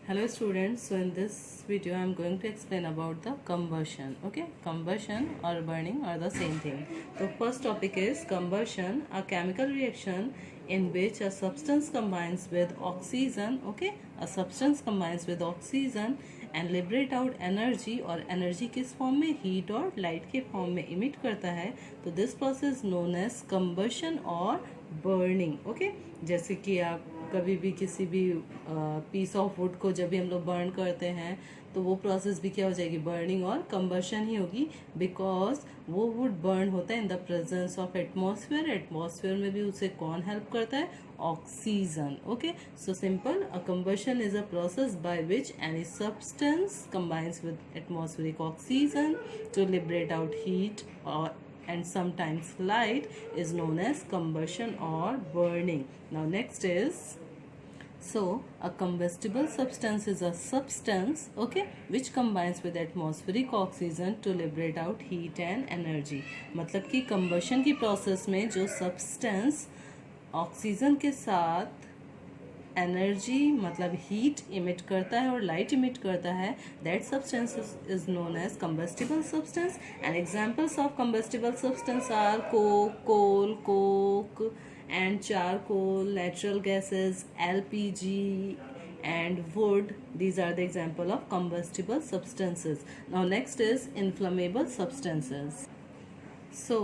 Hello students, so in this video I am going to explain about the combustion. Okay, combustion or burning are the same thing. So first topic is combustion, a chemical reaction in which a substance combines with oxygen. Okay, a substance combines with oxygen and liberate out energy और energy किस form में, heat और light के form में emit करता है. तो this process known as combustion और burning. ओके, जैसे कि आप कभी भी किसी भी पीस ऑफ वुड को जब भी हम लोग बर्न करते हैं तो वो प्रोसेस भी क्या हो जाएगी, बर्निंग और कंबशन ही होगी, बिकॉज वो वुड बर्न होता है in the presence of atmosphere. Atmosphere में भी उसे कौन हेल्प करता है, oxygen. Okay, so simple, a combustion is a process by which any substance combines with atmospheric oxygen to liberate out heat और and sometimes light is known as combustion or burning. Now next is, so a combustible substance is a substance, okay, which combines with atmospheric oxygen to liberate out heat and energy. मतलब कि combustion की process में जो substance oxygen के साथ energy मतलब heat emit करता है और लाइट इमिट करता है, that substance is known as combustible substance. And examples of combustible substance are coal, coke and charcoal, natural gases, LPG and wood. These are the example of combustible substances. Now next is inflammable substances. So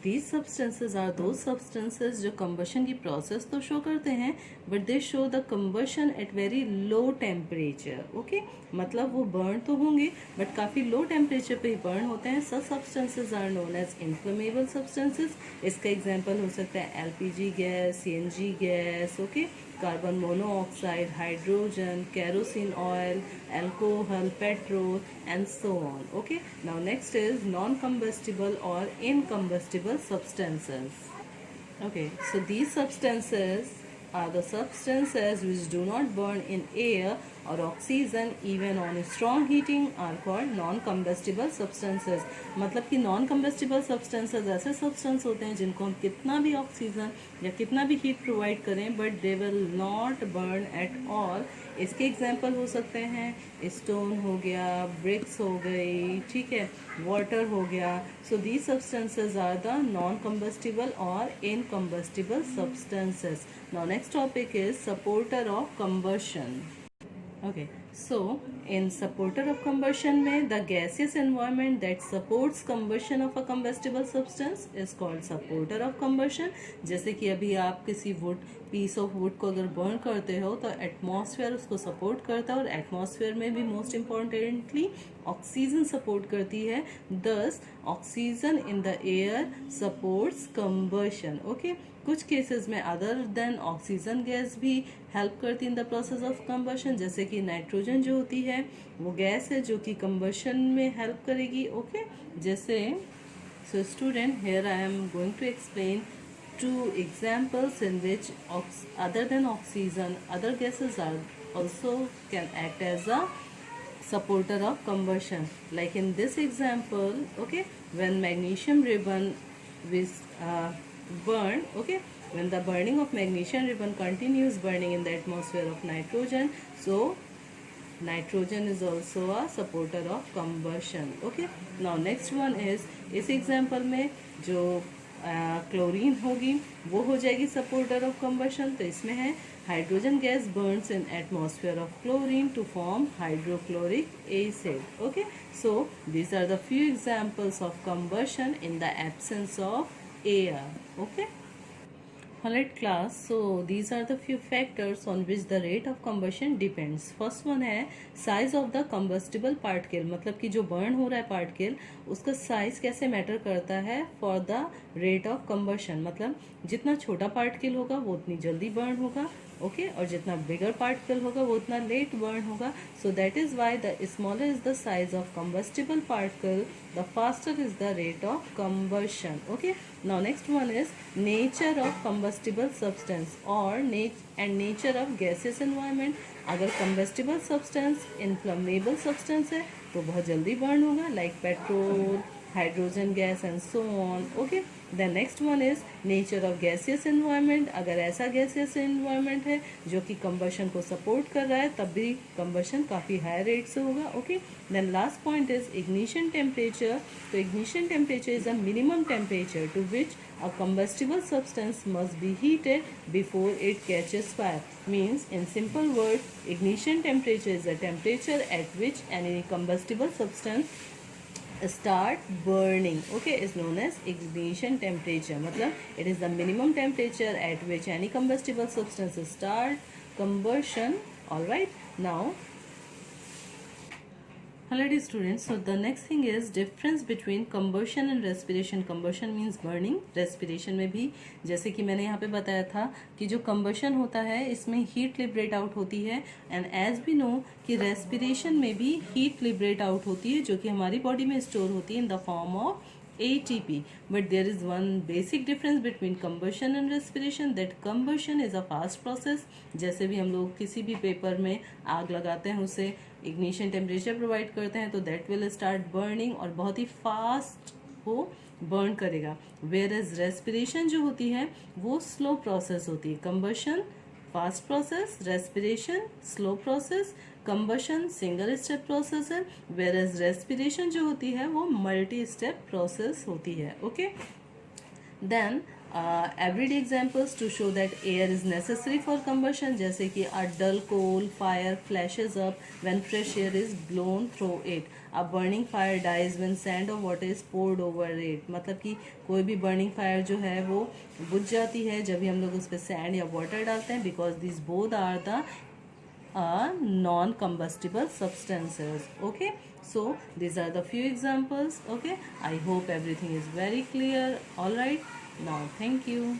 these substances are those substances जो combustion की process तो show करते हैं, but they show the combustion at very low temperature. Okay, मतलब वो burn तो होंगे but काफ़ी low temperature पे ही burn होते हैं. Such substances are known as inflammable substances. इसका example हो सकता है LPG gas, CNG gas, okay, carbon monoxide, hydrogen, kerosene oil, alcohol, petrol and so on. Okay, now next is non-combustible or incombustible substances. Okay, so these substances are the substances which do not burn in air or oxygen even on strong heating are called non-combustible substances. मतलब कि non-combustible substances ऐसे substance होते हैं जिनको हम कितना भी oxygen या कितना भी हीट प्रोवाइड करें but they will not burn at all. इसके एग्जाम्पल हो सकते हैं स्टोन हो गया, ब्रिक्स हो गई, ठीक है, वाटर हो गया. So these substances are the non combustible और incombustible substances. Now next topic is supporter of combustion. Okay, so in supporter of combustion में the gaseous environment that supports combustion of a combustible substance is called supporter of combustion. जैसे कि अभी आप किसी would piece of would को अगर burn करते हो तो एटमॉस्फेयर उसको सपोर्ट करता है और एटमॉस्फेयर में भी मोस्ट इम्पॉर्टेंटली ऑक्सीजन सपोर्ट करती है. दस oxygen in the air supports combustion. Okay, कुछ केसेस में अदर देन ऑक्सीजन गैस भी हेल्प करती in the process of combustion, जैसे कि नाइट्रोजन जो होती है वो गैस है जो कि कंबशन में हेल्प करेगी. ओके, जैसे so student here I am going to explain two examples in which other than oxygen other gases are also can act as a supporter of combustion. Like in this example, okay, when magnesium ribbon is burned, okay, when the burning of magnesium ribbon continues burning in the atmosphere of nitrogen, so nitrogen is also a supporter of combustion. Okay, now next one is इस example में जो chlorine होगी वो हो जाएगी supporter of combustion. तो इसमें है hydrogen gas burns in atmosphere of chlorine to form hydrochloric acid. Okay, so these are the few examples of combustion in the absence of air. Okay, alright class, so these are the few factors on which the rate of combustion depends. First one है size of the combustible particle, मतलब कि जो burn हो रहा है particle उसका size कैसे matter करता है for the rate of combustion. मतलब जितना छोटा particle होगा वो उतनी जल्दी burn होगा, ओके, और जितना बिगर पार्टिकल होगा वो उतना लेट बर्न होगा. So that is why the smaller is the size of combustible particle the faster is the rate of combustion. Okay, now next one is nature of combustible substance और and nature of gases environment. अगर combustible substance inflammable substance है तो बहुत जल्दी burn होगा, like petrol, hydrogen gas and so on. Okay, the next one is nature of gaseous environment. अगर ऐसा gaseous environment है जो कि कंबशन को सपोर्ट कर रहा है तब भी कंबशन काफ़ी हाई रेट से होगा. Okay, then last point is ignition temperature. तो ignition temperature is a minimum temperature to which a combustible substance must be heated before it catches fire. Means in simple words, ignition temperature is the temperature at which any combustible substance start burning. Okay, is known as ignition temperature. मतलब it is the minimum temperature at which any combustible substance start combustion. All right, now hello dear students. So the next thing is difference between combustion and respiration. Combustion means burning. respiration में भी जैसे कि मैंने यहाँ पे बताया था कि जो combustion होता है इसमें heat liberate out होती है and as we know कि respiration में भी heat liberate out होती है जो कि हमारी body में store होती है in the form of ATP. But there is one basic difference between combustion and respiration, that combustion is a fast process. जैसे भी हम लोग किसी भी पेपर में आग लगाते हैं उसे इग्निशन टेम्परेचर प्रोवाइड करते हैं तो दैट विल स्टार्ट बर्निंग और बहुत ही फास्ट वो बर्न करेगा. वेयर एज रेस्पिरेशन जो होती है वो स्लो प्रोसेस होती है. Combustion fast process, respiration slow process. Combustion single step process है, वेयर एज रेस्पिरेशन जो होती है वो मल्टी स्टेप प्रोसेस होती है. Okay, then everyday examples to show that air is necessary for combustion. जैसे कि a dull coal fire flashes up when fresh air is blown through it. A burning fire dies when sand or water is poured over it. मतलब कि कोई भी burning fire जो है वो बुझ जाती है जब भी हम लोग उस पर sand या water डालते हैं, because these both are the non-combustible substances. Okay, so these are the few examples. Okay, I hope everything is very clear. All right, now thank you.